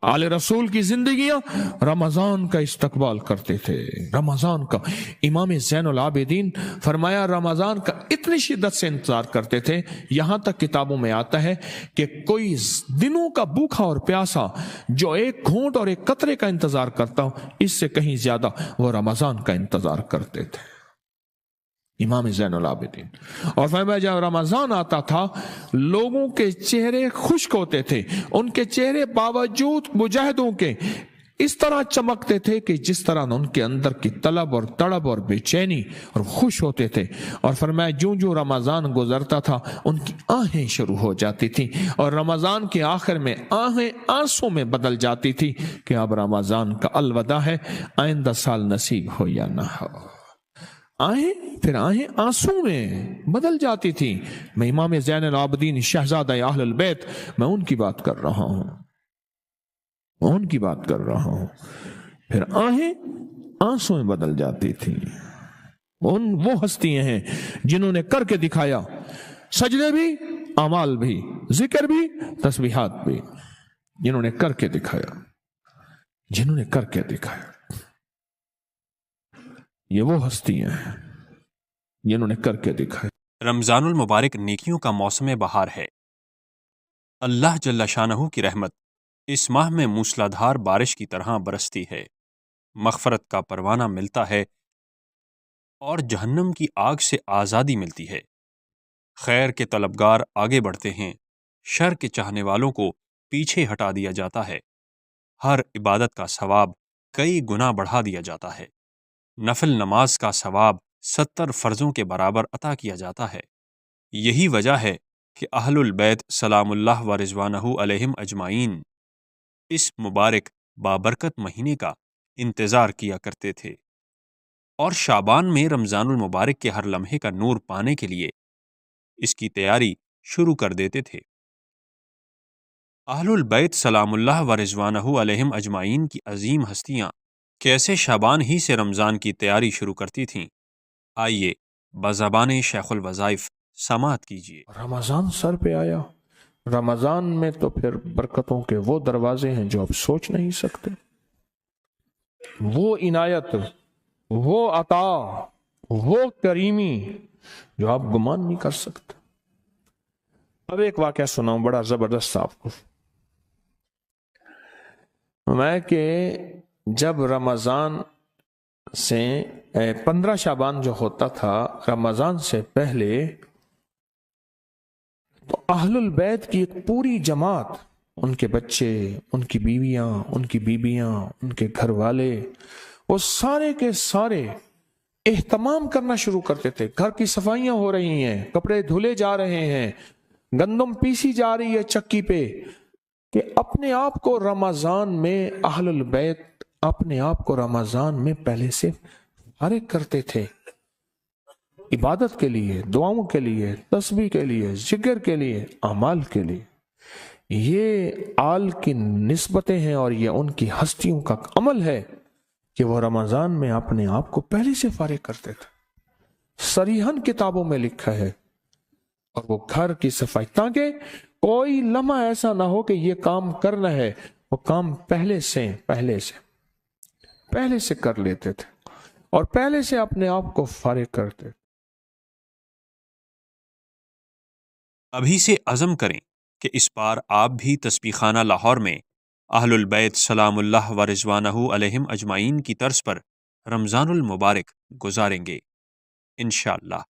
आले रसूल की जिंदगियां रमजान का इस्तकबाल करते थे, रमजान का। इमाम ज़ैनुल आबिदीन फरमाया रमजान का इतनी शिद्दत से इंतजार करते थे, यहां तक किताबों में आता है कि कोई दिनों का भूखा और प्यासा जो एक घूंट और एक कतरे का इंतजार करता हो, इससे कहीं ज्यादा वो रमजान का इंतजार करते थे, इमाम ज़ैनुल आबिदीन। और फरमाया जब रमजान आता था लोगों के चेहरे खुश्क होते थे, उनके चेहरे बावजूद मुजाहिदों के इस तरह चमकते थे कि जिस तरह उनके अंदर की तलब और तड़प और बेचैनी और खुश होते थे। और फरमाया जो जो रमजान गुजरता था उनकी आहें शुरू हो जाती थी, और रमजान के आखिर में आहें आंसू में बदल जाती थी कि अब रमजान का अलविदा है, आइंदा साल नसीब हो या ना हो। आहें फिर आहें आंसू में बदल जाती थी। मैं इमाम ज़ैनुल आबिदीन शहजादा अहलुल बैत, मैं उनकी बात कर रहा हूं, उनकी बात कर रहा हूं। फिर आहें आंसू में बदल जाती थी। वो हस्तियां हैं जिन्होंने करके दिखाया, सजदे भी, अमाल भी, जिक्र भी, तस्बीहात भी, जिन्होंने करके दिखाया, जिन्होंने करके दिखाया। ये वो हस्तियां हैं जिन्होंने करके दिखाया। रमजानुल मुबारक नेकियों का मौसम बहार है। अल्लाह जल्ला शानहू की रहमत इस माह में मूसलाधार बारिश की तरह बरसती है, मग़फ़रत का परवाना मिलता है और जहन्नम की आग से आज़ादी मिलती है। खैर के तलबगार आगे बढ़ते हैं, शर के चाहने वालों को पीछे हटा दिया जाता है। हर इबादत का सवाब कई गुना बढ़ा दिया जाता है। नफल नमाज का सवाब 70 फ़र्ज़ों के बराबर अता किया जाता है। यही वजह है कि अहलुल बैत सलामुल्लाह व रिज़वानहु अलैहिम अजमाइन इस मुबारक बाबरकत महीने का इंतज़ार किया करते थे और शाबान में रमज़ानुल मुबारक के हर लम्हे का नूर पाने के लिए इसकी तैयारी शुरू कर देते थे। अहलुल बैत सलामुल्लाह व रिज़वानहु अलैहिम अजमाइन की अजीम हस्तियां कैसे शाबान ही से रमज़ान की तैयारी शुरू करती थीं, आइए बज़बान शेखुल वज़ाइफ समाअत कीजिए। रमजान सर पे आया, रमजान में तो फिर बरकतों के वो दरवाजे हैं जो आप सोच नहीं सकते, वो इनायत, वो अता, वो करीमी जो आप गुमान नहीं कर सकते। अब एक वाकया सुनाऊं बड़ा जबरदस्त आपको। मैं कि जब रमजान से 15 शाबान जो होता था, रमजान से पहले, तो अहलुल बैत की एक पूरी जमात, उनके बच्चे, उनकी बीवियां, उनकी बीबियां, उनके घर वाले, वो सारे के सारे एहतमाम करना शुरू करते थे। घर की सफाइयां हो रही हैं, कपड़े धुले जा रहे हैं, गंदम पीसी जा रही है चक्की पे, कि अपने आप को रमजान में अहलुल बैत अपने आप को रमजान में पहले से फारिग करते थे, इबादत के लिए, दुआओं के लिए, तस्बीह के लिए, जिक्र के लिए, अमाल के लिए। ये आल की निस्बतें हैं और ये उनकी हस्तियों का अमल है कि वो रमजान में अपने आप को पहले से फारिग करते थे। सरीहन किताबों में लिखा है। और वो घर की सफाई, ताकि कोई लम्हा ऐसा ना हो कि ये काम करना है, वो काम पहले से कर लेते थे और पहले से अपने आप को फारिग करते। अभी से अज़म करें कि इस बार आप भी तस्बीखाना लाहौर में अहलुल बैत सलामुल्लाह व रिज़वानहु अलैहिम अजमाइन की तर्ज पर रमज़ानुल मुबारक गुजारेंगे इंशाअल्लाह।